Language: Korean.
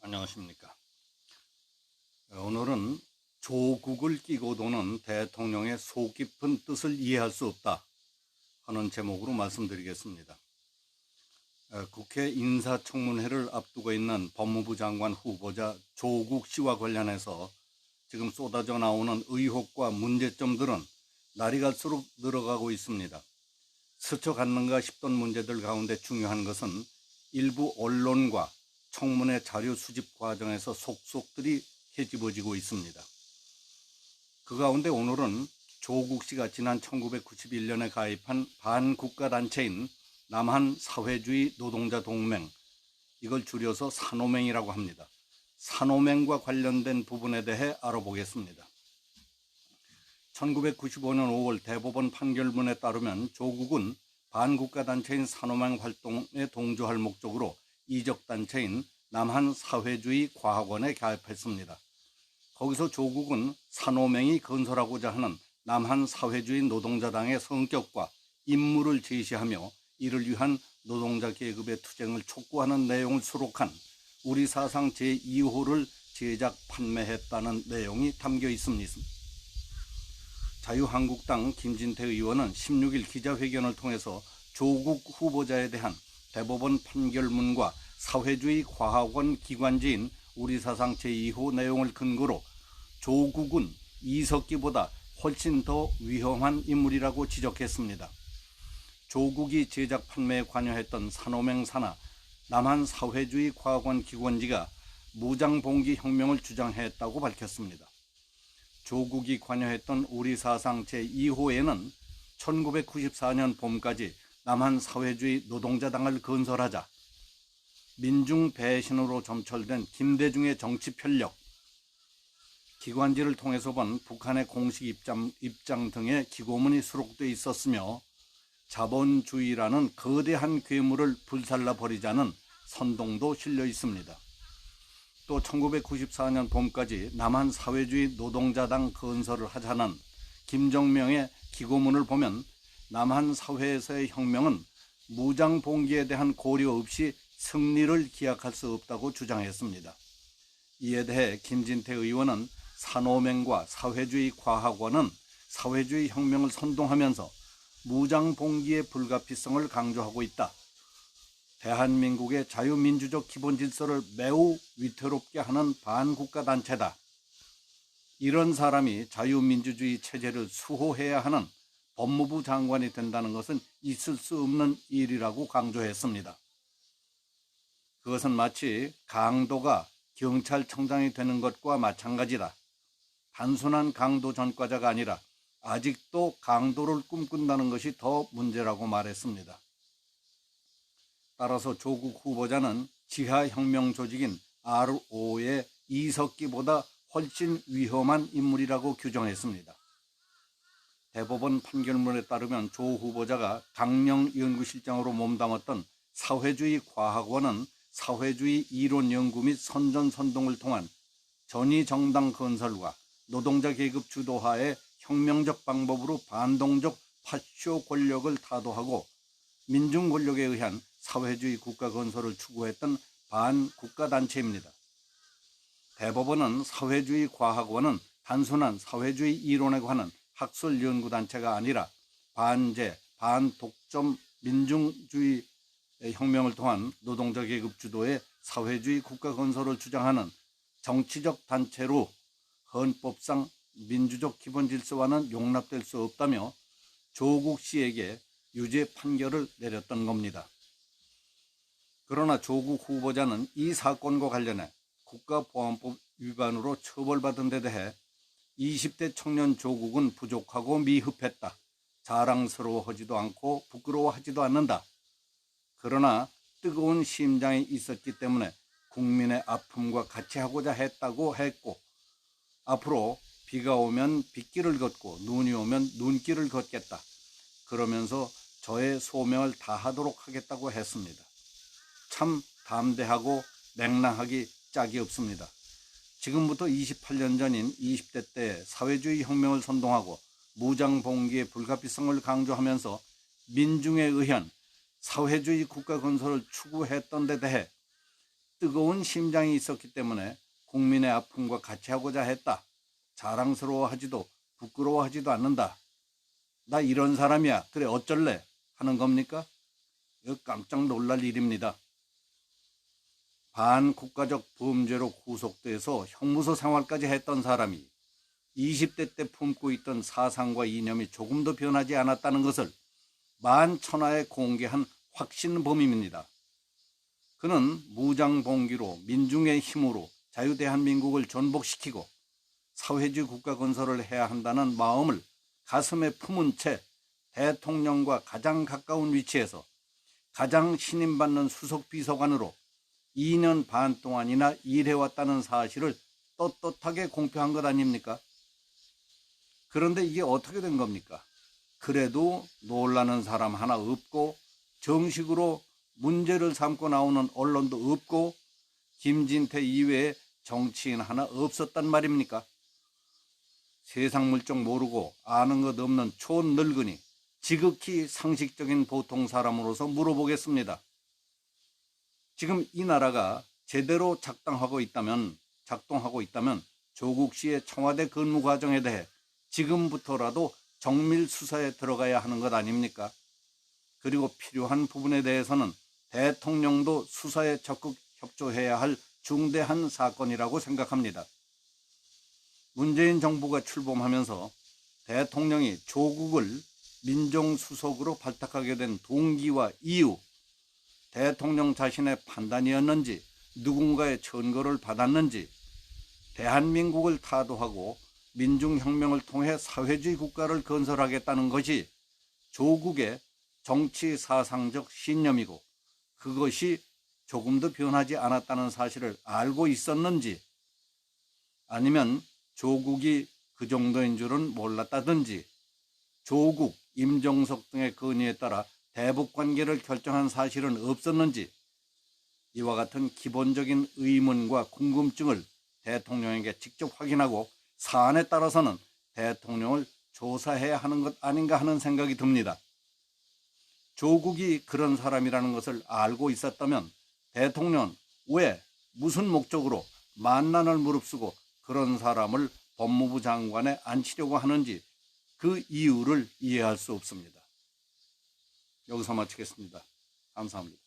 안녕하십니까. 오늘은 조국을 끼고 도는 대통령의 속 깊은 뜻을 이해할 수 없다 하는 제목으로 말씀드리겠습니다. 국회 인사청문회를 앞두고 있는 법무부 장관 후보자 조국 씨와 관련해서 지금 쏟아져 나오는 의혹과 문제점들은 날이 갈수록 늘어가고 있습니다. 스쳐갔는가 싶던 문제들 가운데 중요한 것은 일부 언론과 청문회 자료 수집 과정에서 속속들이 헤집어지고 있습니다. 그 가운데 오늘은 조국 씨가 지난 1991년에 가입한 반국가단체인 남한사회주의 노동자 동맹, 이걸 줄여서 산오맹이라고 합니다. 산오맹과 관련된 부분에 대해 알아보겠습니다. 1995년 5월 대법원 판결문에 따르면 조국은 반국가단체인 산오맹 활동에 동조할 목적으로 이적단체인 남한사회주의 과학원에 가입했습니다. 거기서 조국은 산오맹이 건설하고자 하는 남한사회주의 노동자당의 성격과 임무를 제시하며 이를 위한 노동자 계급의 투쟁을 촉구하는 내용을 수록한 우리 사상 제2호를 제작 판매했다는 내용이 담겨 있습니다. 자유한국당 김진태 의원은 16일 기자회견을 통해서 조국 후보자에 대한 대법원 판결문과 사회주의 과학원 기관지인 우리 사상 제2호 내용을 근거로 조국은 이석기보다 훨씬 더 위험한 인물이라고 지적했습니다. 조국이 제작 판매에 관여했던 산오맹사나 남한사회주의 과학원 기관지가 무장봉기 혁명을 주장했다고 밝혔습니다. 조국이 관여했던 우리 사상 제2호에는 1994년 봄까지 남한사회주의 노동자당을 건설하자 민중 배신으로 점철된 김대중의 정치 편력, 기관지를 통해서 본 북한의 공식 입장 등의 기고문이 수록되어 있었으며 자본주의라는 거대한 괴물을 불살라 버리자는 선동도 실려 있습니다. 또 1994년 봄까지 남한사회주의 노동자당 건설을 하자는 김정명의 기고문을 보면 남한사회에서의 혁명은 무장봉기에 대한 고려 없이 승리를 기약할 수 없다고 주장했습니다. 이에 대해 김진태 의원은 산오맹과 사회주의 과학원은 사회주의 혁명을 선동하면서 무장봉기의 불가피성을 강조하고 있다. 대한민국의 자유민주적 기본질서를 매우 위태롭게 하는 반국가단체다. 이런 사람이 자유민주주의 체제를 수호해야 하는 법무부 장관이 된다는 것은 있을 수 없는 일이라고 강조했습니다. 그것은 마치 강도가 경찰청장이 되는 것과 마찬가지다. 단순한 강도 전과자가 아니라 아직도 강도를 꿈꾼다는 것이 더 문제라고 말했습니다. 따라서 조국 후보자는 지하혁명 조직인 RO의 이석기보다 훨씬 위험한 인물이라고 규정했습니다. 대법원 판결문에 따르면 조 후보자가 강령연구실장으로 몸담았던 사회주의 과학원은 사회주의 이론 연구 및 선전 선동을 통한 전위정당 건설과 노동자 계급 주도하에 혁명적 방법으로 반동적 파쇼 권력을 타도하고 민중 권력에 의한 사회주의 국가 건설을 추구했던 반국가단체입니다. 대법원은 사회주의 과학원은 단순한 사회주의 이론에 관한 학술 연구단체가 아니라 반제, 반독점 민중주의 혁명을 통한 노동자 계급 주도의 사회주의 국가 건설을 주장하는 정치적 단체로 헌법상 민주적 기본 질서와는 용납될 수 없다며 조국 씨에게 유죄 판결을 내렸던 겁니다. 그러나 조국 후보자는 이 사건과 관련해 국가보안법 위반으로 처벌받은 데 대해 20대 청년 조국은 부족하고 미흡했다. 자랑스러워하지도 않고 부끄러워하지도 않는다. 그러나 뜨거운 심장이 있었기 때문에 국민의 아픔과 같이 하고자 했다고 했고 앞으로 비가 오면 빗길을 걷고 눈이 오면 눈길을 걷겠다. 그러면서 저의 소명을 다하도록 하겠다고 했습니다. 참 담대하고 냉랭하기 짝이 없습니다. 지금부터 28년 전인 20대 때 사회주의 혁명을 선동하고 무장봉기의 불가피성을 강조하면서 민중에 의한 사회주의 국가 건설을 추구했던 데 대해 뜨거운 심장이 있었기 때문에 국민의 아픔과 같이 하고자 했다. 자랑스러워하지도 부끄러워하지도 않는다. 나 이런 사람이야. 그래 어쩔래? 하는 겁니까? 이거 깜짝 놀랄 일입니다. 반국가적 범죄로 구속돼서 형무소 생활까지 했던 사람이 20대 때 품고 있던 사상과 이념이 조금도 변하지 않았다는 것을 만천하에 공개한 확신범입니다. 그는 무장봉기로 민중의 힘으로 자유대한민국을 전복시키고 사회주의 국가 건설을 해야 한다는 마음을 가슴에 품은 채 대통령과 가장 가까운 위치에서 가장 신임받는 수석비서관으로 2년 반 동안이나 일해왔다는 사실을 떳떳하게 공표한 것 아닙니까? 그런데 이게 어떻게 된 겁니까? 그래도 놀라는 사람 하나 없고 정식으로 문제를 삼고 나오는 언론도 없고 김진태 이외에 정치인 하나 없었단 말입니까? 세상 물정 모르고 아는 것 없는 촌늙은이 지극히 상식적인 보통 사람으로서 물어보겠습니다. 지금 이 나라가 제대로 작동하고 있다면 조국 씨의 청와대 근무 과정에 대해 지금부터라도 정밀 수사에 들어가야 하는 것 아닙니까? 그리고 필요한 부분에 대해서는 대통령도 수사에 적극 협조해야 할 중대한 사건이라고 생각합니다. 문재인 정부가 출범하면서 대통령이 조국을 민정수석으로 발탁하게 된 동기와 이유, 대통령 자신의 판단이었는지 누군가의 천거를 받았는지 대한민국을 타도하고 민중혁명을 통해 사회주의 국가를 건설하겠다는 것이 조국의 정치 사상적 신념이고 그것이 조금도 변하지 않았다는 사실을 알고 있었는지 아니면 조국이 그 정도인 줄은 몰랐다든지 조국, 임종석 등의 건의에 따라 대북관계를 결정한 사실은 없었는지 이와 같은 기본적인 의문과 궁금증을 대통령에게 직접 확인하고 사안에 따라서는 대통령을 조사해야 하는 것 아닌가 하는 생각이 듭니다. 조국이 그런 사람이라는 것을 알고 있었다면 대통령은 왜 무슨 목적으로 만난을 무릅쓰고 그런 사람을 법무부 장관에 앉히려고 하는지 그 이유를 이해할 수 없습니다. 여기서 마치겠습니다. 감사합니다.